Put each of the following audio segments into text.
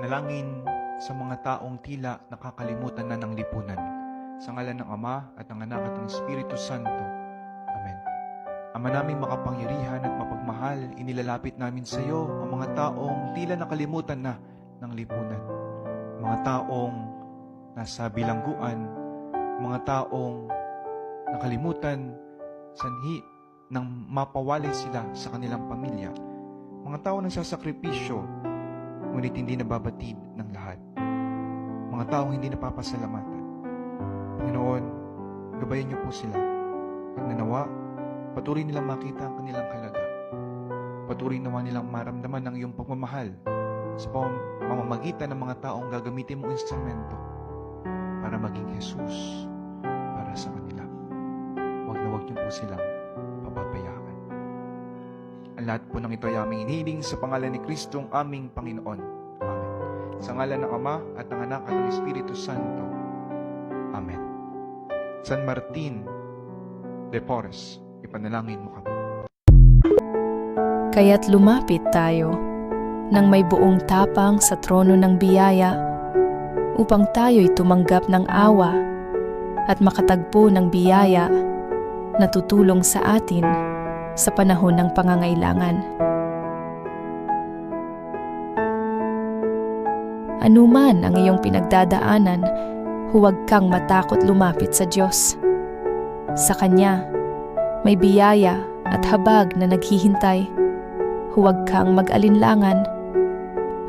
Panalangin sa mga taong tila nakakalimutan na ng lipunan. Sa ngalan ng Ama at ng Anak at ng Espiritu Santo. Amen. Ama naming makapangyarihan at mapagmahal, inilalapit namin sa iyo ang mga taong tila nakalimutan na ng lipunan. Mga taong nasa bilangguan, mga taong nakalimutan sanhi nang mapawalay sila sa kanilang pamilya. Mga taong nagsasakripisyo, ngunit hindi nababatid ng lahat. Mga taong hindi napapasalamatan. Panginoon, gabayan niyo po sila. At nanawa, patuloy nilang makita ang kanilang halaga. Patuloy naman nilang maramdaman ang iyong pagmamahal sa pamamagitan ng mga taong gagamitin mong instrumento para maging Jesus para sa kanila. Huwag na huwag niyo po silang papabayaan. Ang lahat po ng ito ay aming hinihiling sa pangalan ni Kristong aming Panginoon. Amen. Sa ngalan ng Ama at ng Anak at ng Espiritu Santo. Amen. San Martin de Porres, ipanalangin mo kami. Kaya't lumapit tayo nang may buong tapang sa trono ng biyaya upang tayo'y tumanggap ng awa at makatagpo ng biyaya na tutulong sa atin sa panahon ng pangangailangan. Anuman ang iyong pinagdadaanan, huwag kang matakot lumapit sa Diyos. Sa Kanya, may biyaya at habag na naghihintay. Huwag kang mag-alinlangan.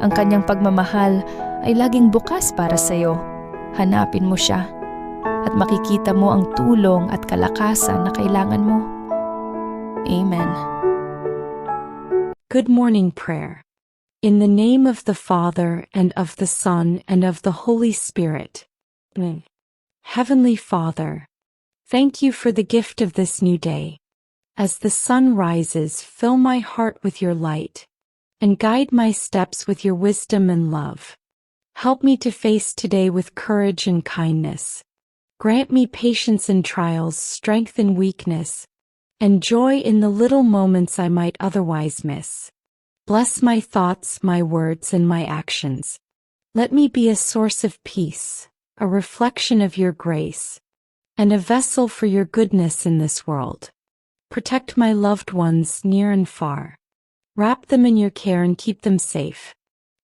Ang Kanyang pagmamahal ay laging bukas para sa iyo. Hanapin mo siya at makikita mo ang tulong at kalakasan na kailangan mo. Amen. Good morning prayer. In the name of the Father, and of the Son, and of the Holy Spirit. Amen. Heavenly Father, thank you for the gift of this new day. As the sun rises, fill my heart with your light, and guide my steps with your wisdom and love. Help me to face today with courage and kindness. Grant me patience in trials, strength in weakness, and joy in the little moments I might otherwise miss. Bless my thoughts, my words, and my actions. Let me be a source of peace, a reflection of your grace, and a vessel for your goodness in this world. Protect my loved ones near and far. Wrap them in your care and keep them safe.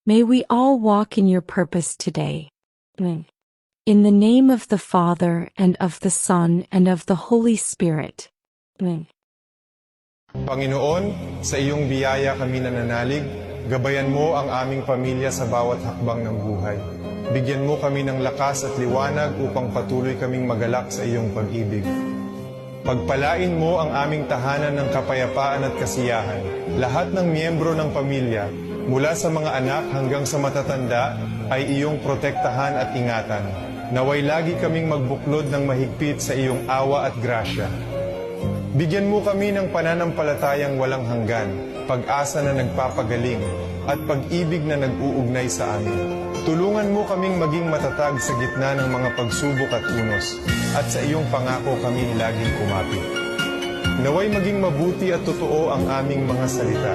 May we all walk in your purpose today. Amen. In the name of the Father, and of the Son, and of the Holy Spirit. Amen. Panginoon, sa iyong biyaya kami nananalig, gabayan mo ang aming pamilya sa bawat hakbang ng buhay. Bigyan mo kami ng lakas at liwanag upang patuloy kaming magalak sa iyong pag-ibig. Pagpalain mo ang aming tahanan ng kapayapaan at kasiyahan. Lahat ng miyembro ng pamilya, mula sa mga anak hanggang sa matatanda, ay iyong protektahan at ingatan. Naway lagi kaming magbuklod ng mahigpit sa iyong awa at grasya. Bigyan mo kami ng pananampalatayang walang hanggan, pag-asa na nagpapagaling, at pag-ibig na nag-uugnay sa amin. Tulungan mo kaming maging matatag sa gitna ng mga pagsubok at unos, at sa iyong pangako kami laging kumapit. Naway maging mabuti at totoo ang aming mga salita.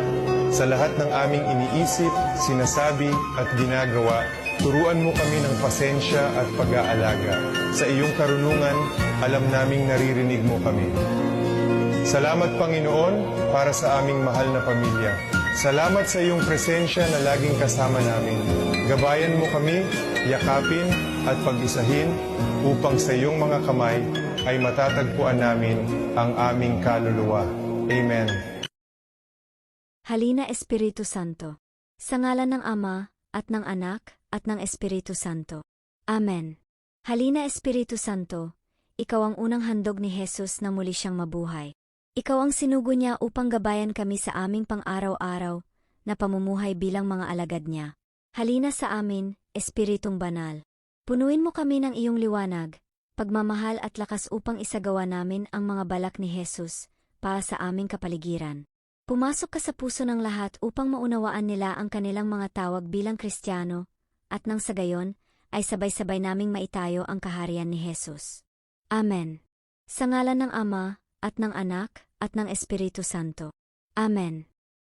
Sa lahat ng aming iniisip, sinasabi at ginagawa, turuan mo kami ng pasensya at pag-aalaga. Sa iyong karunungan, alam naming naririnig mo kami. Salamat Panginoon para sa aming mahal na pamilya. Salamat sa iyong presensya na laging kasama namin. Gabayan mo kami, yakapin at pag-isahin upang sa iyong mga kamay ay matatagpuan namin ang aming kaluluwa. Amen. Halina Espiritu Santo, sa ngalan ng Ama at ng Anak at ng Espiritu Santo. Amen. Halina Espiritu Santo, ikaw ang unang handog ni Jesus na muli siyang mabuhay. Ikaw ang sinugo niya upang gabayan kami sa aming pang-araw-araw na pamumuhay bilang mga alagad niya. Halina sa amin, Espiritong Banal. Punuin mo kami ng iyong liwanag, pagmamahal at lakas upang isagawa namin ang mga balak ni Jesus para sa aming kapaligiran. Pumasok ka sa puso ng lahat upang maunawaan nila ang kanilang mga tawag bilang Kristiyano, at nang sa gayon ay sabay-sabay naming maitayo ang kaharian ni Jesus. Amen. Sa ngalan ng Ama, at ng Anak, at ng Espiritu Santo. Amen.